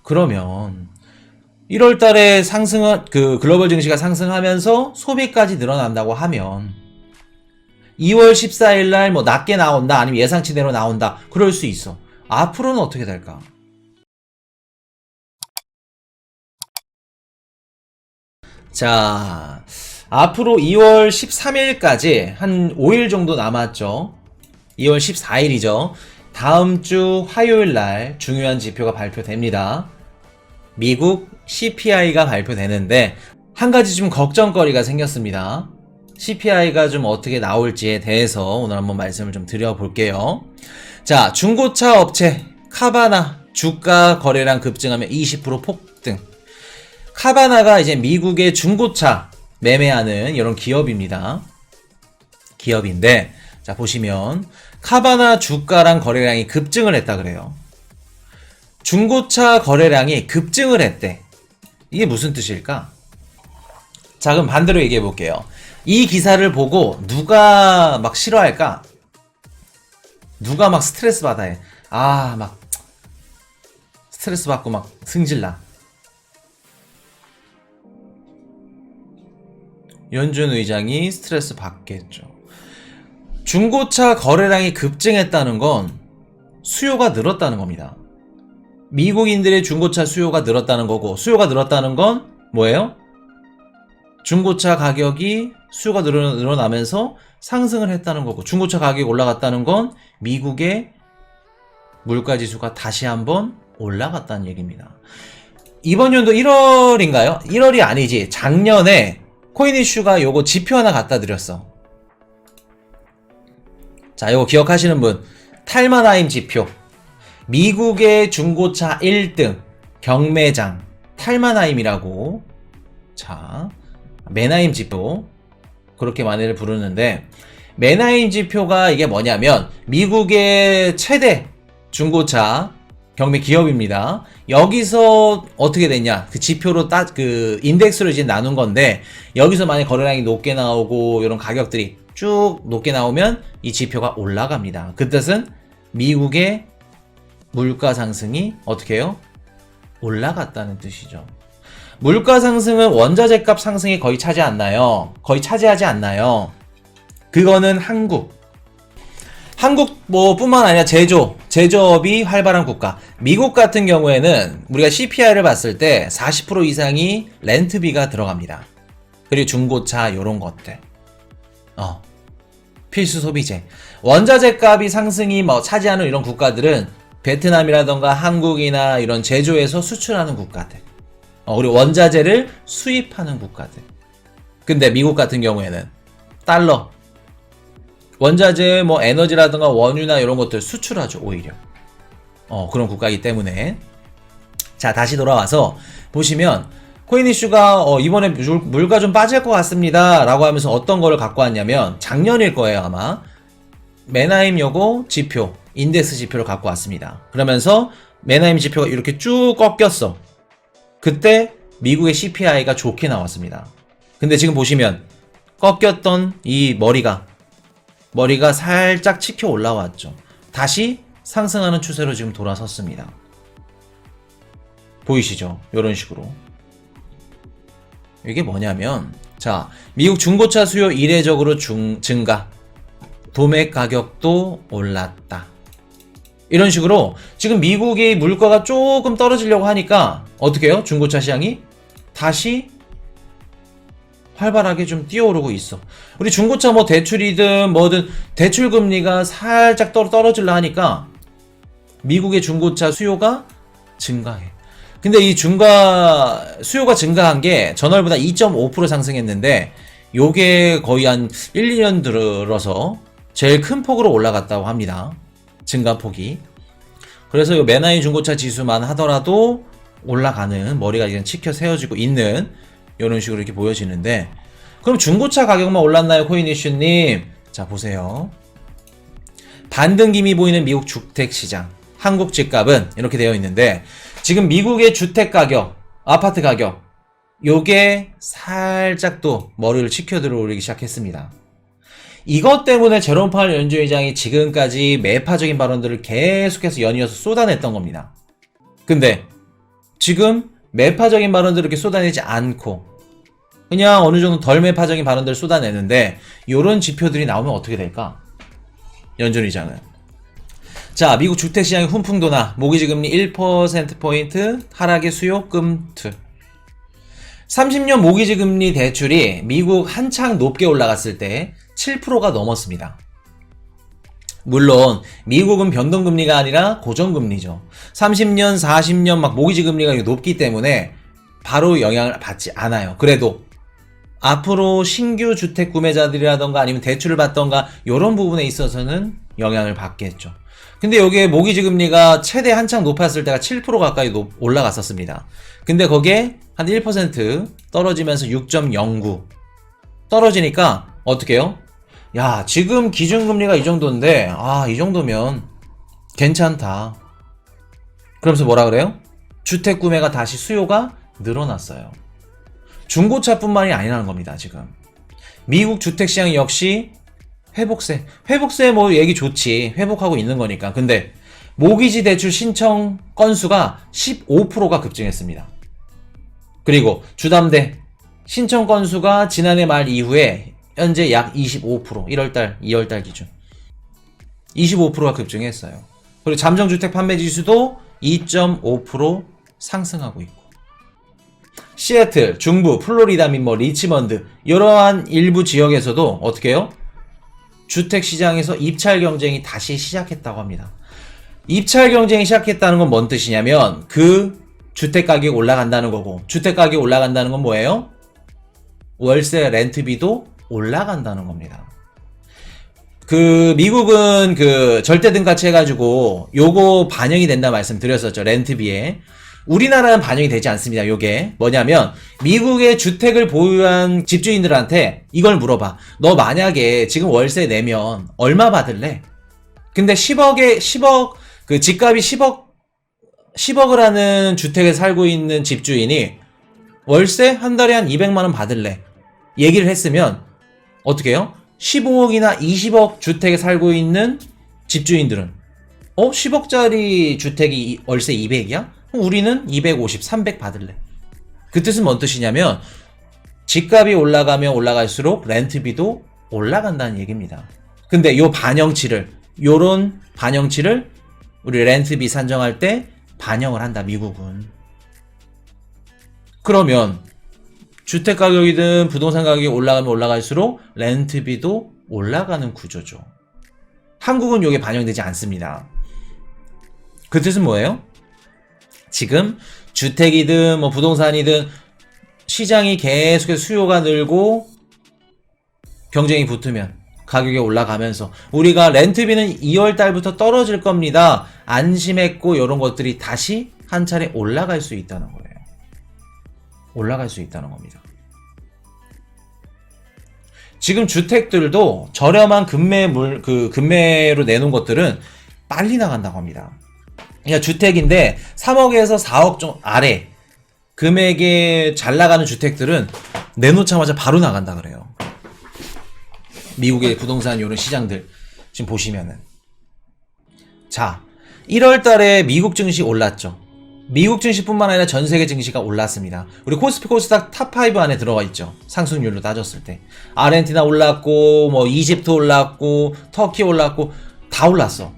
그러면 1월 달에 상승은 그 글로벌 증시가 상승하면서 소비까지 늘어난다고 하면 2월 14일 날 뭐 낮게 나온다 아니면 예상치대로 나온다 그럴 수 있어. 앞으로는 어떻게 될까? 자, 앞으로 2월 13일까지 한 5일 정도 남았죠. 2월 14일이죠. 다음 주 화요일 날 중요한 지표가 발표됩니다. 미국 CPI가 발표되는데 한 가지 좀 걱정거리가 생겼습니다. CPI가 좀 어떻게 나올지에 대해서 오늘 한번 말씀을 좀 드려볼게요. 자, 중고차 업체 카바나 주가 거래량 급증하면 20% 폭등. 카바나가 이제 미국의 중고차 매매하는 이런 기업입니다. 기업인데 자 보시면 카바나 주가랑 거래량이 급증을 했다 그래요. 중고차 거래량이 급증을 했대. 이게 무슨 뜻일까? 자 그럼 반대로 얘기해 볼게요. 이 기사를 보고 누가 막 싫어할까? 누가 막 스트레스 받아해. 아 막 스트레스 받고 막 승질나. 연준 의장이 스트레스 받겠죠. 중고차 거래량이 급증했다는 건 수요가 늘었다는 겁니다. 미국인들의 중고차 수요가 늘었다는 거고, 수요가 늘었다는 건 뭐예요? 중고차 가격이 수요가 늘어나면서 상승을 했다는 거고, 중고차 가격이 올라갔다는 건 미국의 물가지수가 다시 한번 올라갔다는 얘기입니다. 이번 연도 1월인가요? 1월이 아니지. 작년에 코인이슈가 요거 지표 하나 갖다 드렸어. 자, 요거 기억하시는 분. 탈마나임 지표. 미국의 중고차 1등 경매장 탈마나임이라고. 자, 메나임 지표. 그렇게 많이들 부르는데 메나임 지표가 이게 뭐냐면 미국의 최대 중고차 경매 기업입니다. 여기서 어떻게 됐냐? 그 지표로 그 인덱스로 이제 나눈 건데 여기서 만약 거래량이 높게 나오고 이런 가격들이 쭉 높게 나오면 이 지표가 올라갑니다. 그 뜻은 미국의 물가 상승이 어떻게 해요? 올라갔다는 뜻이죠. 물가 상승은 원자재 값 상승이 거의 거의 차지하지 않나요? 그거는 한국 뭐 뿐만 아니라 제조업이 활발한 국가. 미국 같은 경우에는 우리가 CPI를 봤을 때 40% 이상이 렌트비가 들어갑니다. 그리고 중고차 요런 것들. 필수 소비재. 원자재 값이 상승이 뭐 차지하는 이런 국가들은 베트남이라던가 한국이나 이런 제조에서 수출하는 국가들. 그리고 원자재를 수입하는 국가들. 근데 미국 같은 경우에는 달러. 원자재 뭐 에너지라든가 원유나 이런 것들 수출하죠 오히려. 그런 국가이기 때문에. 자 다시 돌아와서 보시면 코인이슈가 이번에 물가 좀 빠질 것 같습니다 라고 하면서 어떤 거를 갖고 왔냐면 작년일 거예요 아마. 메나임 요거 지표 인덱스 지표를 갖고 왔습니다. 그러면서 메나임 지표가 이렇게 쭉 꺾였어. 그때 미국의 CPI가 좋게 나왔습니다. 근데 지금 보시면 꺾였던 이 머리가 살짝 치켜 올라왔죠. 다시 상승하는 추세로 지금 돌아섰습니다. 보이시죠? 이런 식으로. 이게 뭐냐면 자 미국 중고차 수요 이례적으로 증가. 도매 가격도 올랐다. 이런 식으로 지금 미국의 물가가 조금 떨어지려고 하니까 어떻게 해요? 중고차 시장이 다시 활발하게 좀 뛰어오르고 있어. 우리 중고차 뭐 대출이든 뭐든 대출 금리가 살짝 떨어질라 하니까 미국의 중고차 수요가 증가해. 근데 이 수요가 증가한 게 전월보다 2.5% 상승했는데 요게 거의 한 1, 2년 들어서 제일 큰 폭으로 올라갔다고 합니다. 증가폭이. 그래서 요 메나임 중고차 지수만 하더라도 올라가는 머리가 그냥 치켜 세워지고 있는 이런 식으로 이렇게 보여지는데 그럼 중고차 가격만 올랐나요 코인이슈님? 자 보세요. 반등김이 보이는 미국 주택시장 한국 집값은 이렇게 되어 있는데 지금 미국의 주택 가격 아파트 가격 요게 살짝 또 머리를 치켜 들어오르기 시작했습니다. 이것 때문에 제롬 파월 연준 의장이 지금까지 매파적인 발언들을 계속해서 연이어서 쏟아냈던 겁니다. 근데 지금 매파적인 발언들을 이렇게 쏟아내지 않고 그냥 어느 정도 덜 매파적인 발언들을 쏟아내는데 요런 지표들이 나오면 어떻게 될까? 연준 의장은 자, 미국 주택시장의 훈풍도나 모기지금리 1%포인트 하락의 수요 끔투 30년 모기지금리 대출이 미국 한창 높게 올라갔을 때 7%가 넘었습니다. 물론 미국은 변동금리가 아니라 고정금리죠. 30년, 40년 막 모기지금리가 높기 때문에 바로 영향을 받지 않아요. 그래도 앞으로 신규 주택 구매자들이라던가 아니면 대출을 받던가 이런 부분에 있어서는 영향을 받겠죠. 근데 여기에 모기지금리가 최대 한창 높았을 때가 7% 가까이 올라갔었습니다. 근데 거기에 한 1% 떨어지면서 6.09 떨어지니까 어떻게 해요? 야, 지금 기준금리가 이 정도인데 이 정도면 괜찮다. 그러면서 뭐라 그래요? 주택 구매가 다시 수요가 늘어났어요. 중고차뿐만이 아니라는 겁니다. 지금 미국 주택시장 역시 회복세 뭐 얘기 좋지. 회복하고 있는 거니까. 근데 모기지 대출 신청 건수가 15%가 급증했습니다. 그리고 주담대 신청 건수가 지난해 말 이후에 현재 약 25%, 1월달, 2월달 기준 25%가 급증했어요. 그리고 잠정주택 판매 지수도 2.5% 상승하고 있고 시애틀, 중부, 플로리다 및 리치먼드 이러한 일부 지역에서도 어떻게 해요? 주택시장에서 입찰 경쟁이 다시 시작했다고 합니다. 입찰 경쟁이 시작했다는 건 뭔 뜻이냐면 그 주택가격이 올라간다는 거고 주택가격이 올라간다는 건 뭐예요? 월세 렌트비도 올라간다는 겁니다. 미국은 절대등가치 해가지고 요거 반영이 된다 말씀드렸었죠. 렌트비에. 우리나라는 반영이 되지 않습니다. 요게 뭐냐면 미국의 주택을 보유한 집주인들한테 이걸 물어봐. 너 만약에 지금 월세 내면 얼마 받을래? 근데 10억 집값이 10억을 하는 주택에 살고 있는 집주인이 월세 한 달에 한 200만 원 받을래? 얘기를 했으면 어떻게 해요? 15억이나 20억 주택에 살고 있는 집주인들은 10억짜리 주택이 월세 200이야? 우리는 250, 300 받을래. 그 뜻은 뭔 뜻이냐면 집값이 올라가면 올라갈수록 렌트비도 올라간다는 얘기입니다. 근데 요런 반영치를 우리 렌트비 산정할 때 반영을 한다, 미국은. 그러면 주택 가격이든 부동산 가격이 올라가면 올라갈수록 렌트비도 올라가는 구조죠. 한국은 요게 반영되지 않습니다. 그 뜻은 뭐예요? 지금 주택이든 부동산이든 시장이 계속해서 수요가 늘고 경쟁이 붙으면 가격이 올라가면서 우리가 렌트비는 2월 달부터 떨어질 겁니다. 안심했고 이런 것들이 다시 한 차례 올라갈 수 있다는 거예요. 올라갈 수 있다는 겁니다. 지금 주택들도 저렴한 금매로 내놓은 것들은 빨리 나간다고 합니다. 그러니까 주택인데 3억에서 4억 좀 아래 금액에 잘 나가는 주택들은 내놓자마자 바로 나간다 그래요. 미국의 부동산 이런 시장들 지금 보시면은 자 1월 달에 미국 증시 올랐죠. 미국 증시뿐만 아니라 전 세계 증시가 올랐습니다. 우리 코스피 코스닥 탑5 안에 들어가 있죠. 상승률로 따졌을 때 아르헨티나 올랐고 이집트 올랐고 터키 올랐고 다 올랐어.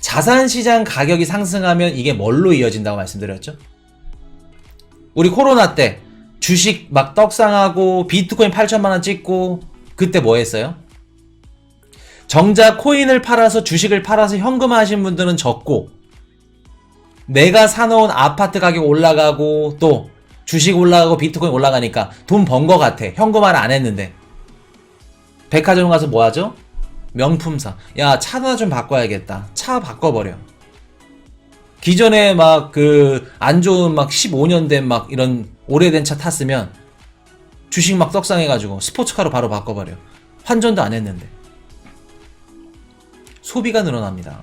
자산시장 가격이 상승하면 이게 뭘로 이어진다고 말씀드렸죠? 우리 코로나 때 주식 막 떡상하고 비트코인 8천만원 찍고 그때 뭐 했어요? 정작 코인을 팔아서 주식을 팔아서 현금화하신 분들은 적고 내가 사놓은 아파트 가격 올라가고 또 주식 올라가고 비트코인 올라가니까 돈 번 거 같아. 현금화를 안 했는데 백화점 가서 뭐 하죠? 명품사. 야, 차나 좀 바꿔야겠다. 차 바꿔버려. 기존에 안 좋은 15년 된 이런 오래된 차 탔으면 주식 떡상해가지고 스포츠카로 바로 바꿔버려. 환전도 안 했는데. 소비가 늘어납니다.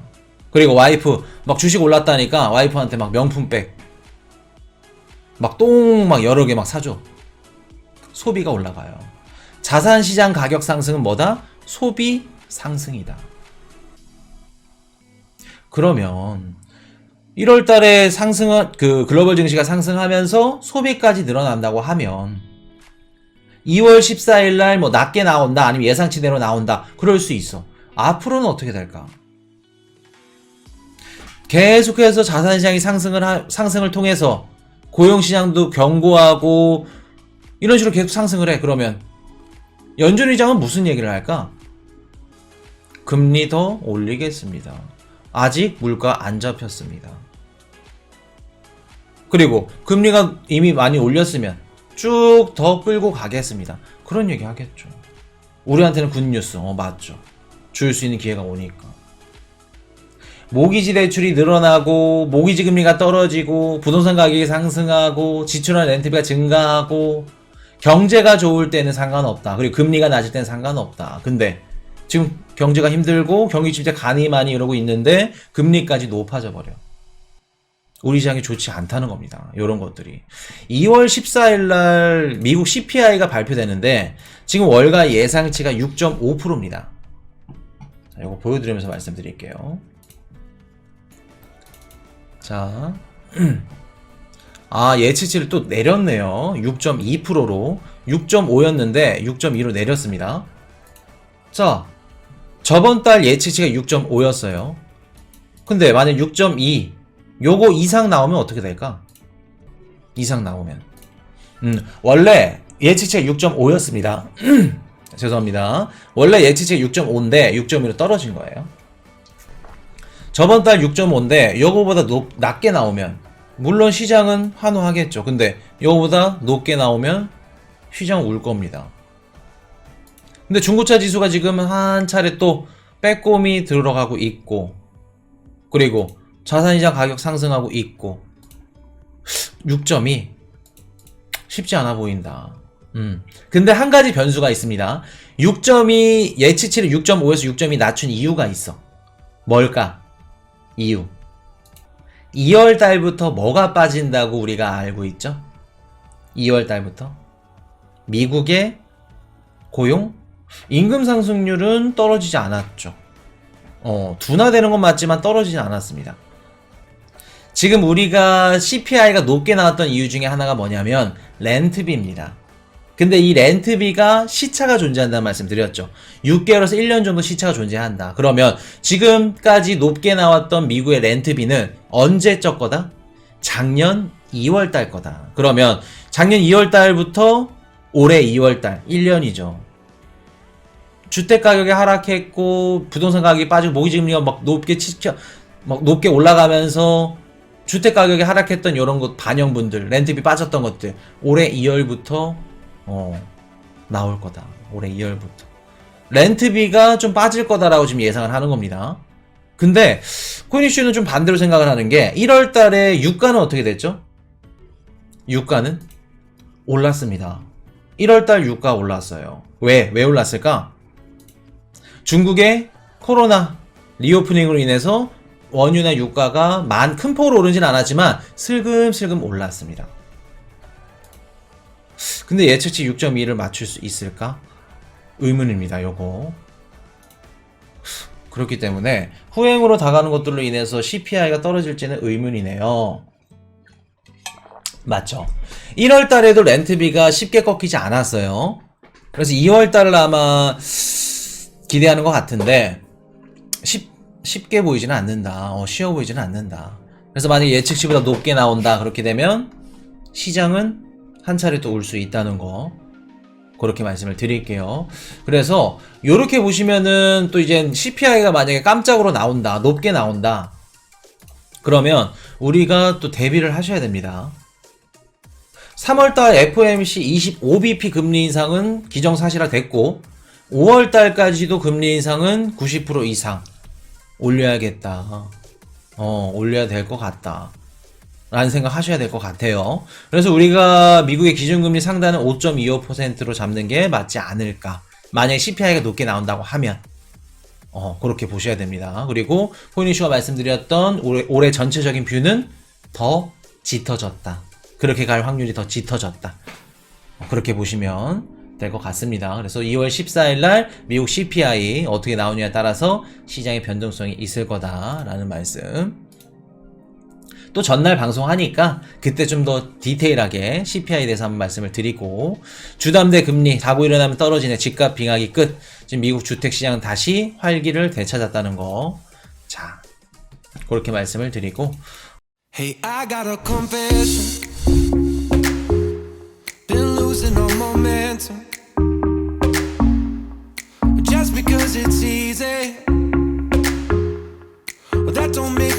그리고 와이프 주식 올랐다니까 와이프한테 명품백 똥 여러 개 사줘. 소비가 올라가요. 자산시장 가격 상승은 뭐다? 소비 상승이다. 그러면 1월 달에 글로벌 증시가 상승하면서 소비까지 늘어난다고 하면 2월 14일 날 뭐 낮게 나온다 아니면 예상치대로 나온다 그럴 수 있어. 앞으로는 어떻게 될까? 계속해서 자산시장이 상승을 통해서 고용시장도 견고하고 이런 식으로 계속 상승을 해. 그러면 연준의장은 무슨 얘기를 할까? 금리 더 올리겠습니다. 아직 물가 안 잡혔습니다. 그리고 금리가 이미 많이 올렸으면 쭉 더 끌고 가겠습니다. 그런 얘기 하겠죠. 우리한테는 굿뉴스. 맞죠. 줄 수 있는 기회가 오니까. 모기지 대출이 늘어나고 모기지 금리가 떨어지고 부동산 가격이 상승하고 지출한 렌트비가 증가하고 경제가 좋을 때는 상관없다. 그리고 금리가 낮을 때는 상관없다. 근데 지금 경제가 힘들고 경기 침체 간이 많이 이러고 있는데 금리까지 높아져 버려. 우리 시장이 좋지 않다는 겁니다. 이런 것들이. 2월 14일 날 미국 CPI가 발표되는데 지금 월가 예상치가 6.5%입니다. 자, 이거 보여드리면서 말씀드릴게요. 자, 예측치를 또 내렸네요. 6.2%로 6.5였는데 6.2로 내렸습니다. 자, 저번 달 예측치가 6.5였어요. 근데 만약 6.2 요거 이상 나오면 어떻게 될까? 이상 나오면 원래 예측치가 6.5였습니다. 죄송합니다. 원래 예측치가 6.5인데 6.2로 떨어진 거예요. 저번 달 6.5인데 요거보다 낮게 나오면 물론 시장은 환호하겠죠. 근데 요거보다 높게 나오면 시장 울 겁니다. 근데 중고차 지수가 지금 한 차례 또 빼꼼히 들어가고 있고 그리고 자산시장 가격 상승하고 있고 6.2 쉽지 않아 보인다. 근데 한 가지 변수가 있습니다. 6.2 예측치를 6.5에서 6.2 낮춘 이유가 있어. 뭘까? 이유. 2월 달부터 뭐가 빠진다고 우리가 알고 있죠? 2월 달부터 미국의 고용, 임금 상승률은 떨어지지 않았죠. 둔화되는 건 맞지만 떨어지지 않았습니다. 지금 우리가 CPI가 높게 나왔던 이유 중에 하나가 뭐냐면 렌트비입니다. 근데 이 렌트비가 시차가 존재한다는 말씀 드렸죠. 6개월에서 1년 정도 시차가 존재한다. 그러면 지금까지 높게 나왔던 미국의 렌트비는 언제적 거다? 작년 2월 달 거다. 그러면 작년 2월 달부터 올해 2월 달 1년이죠. 주택 가격이 하락했고 부동산 가격이 빠지고 모기지 금리가 막 높게 올라가면서 주택 가격이 하락했던 이런 것 반영분들, 렌트비 빠졌던 것들 올해 2월부터 나올 거다. 올해 2월부터 렌트비가 좀 빠질 거다라고 지금 예상을 하는 겁니다. 근데 코인이슈는 좀 반대로 생각을 하는 게 1월 달에 유가는 어떻게 됐죠? 유가는 올랐습니다. 1월 달 유가 올랐어요. 왜 올랐을까? 중국의 코로나 리오프닝으로 인해서 원유나 유가가 큰 폭으로 오르진 않았지만 슬금슬금 올랐습니다. 근데 예측치 6.2를 맞출 수 있을까? 의문입니다. 요거. 그렇기 때문에 후행으로 다가는 것들로 인해서 CPI가 떨어질지는 의문이네요. 맞죠? 1월 달에도 렌트비가 쉽게 꺾이지 않았어요. 그래서 2월 달을 아마 기대하는 것 같은데 쉽게 보이지는 않는다. 쉬워 보이지는 않는다. 그래서 만약 예측치보다 높게 나온다. 그렇게 되면 시장은 한 차례 또 올 수 있다는 거 그렇게 말씀을 드릴게요. 그래서 요렇게 보시면은 또 이제 CPI가 만약에 깜짝으로 나온다. 높게 나온다. 그러면 우리가 또 대비를 하셔야 됩니다. 3월달 FOMC 25bp 금리 인상은 기정사실화 됐고 5월달까지도 금리 인상은 90% 이상 올려야겠다. 올려야 될 것 같다. 라는 생각 하셔야 될 것 같아요. 그래서 우리가 미국의 기준금리 상단은 5.25%로 잡는 게 맞지 않을까. 만약에 CPI가 높게 나온다고 하면 그렇게 보셔야 됩니다. 그리고 포인이슈가 말씀드렸던 올해 전체적인 뷰는 더 짙어졌다. 그렇게 갈 확률이 더 짙어졌다. 그렇게 보시면 될 것 같습니다. 그래서 2월 14일 날 미국 CPI 어떻게 나오냐에 따라서 시장의 변동성이 있을 거다라는 말씀 또 전날 방송하니까 그때 좀 더 디테일하게 CPI에 대해서 한번 말씀을 드리고, 주담대 금리 사고 일어나면 떨어지네, 집값 빙하기 끝. 지금 미국 주택시장은 다시 활기를 되찾았다는 거. 자, 그렇게 말씀을 드리고. Hey, I got a confession. Been losing all momentum. Just because it's easy, well, that don't make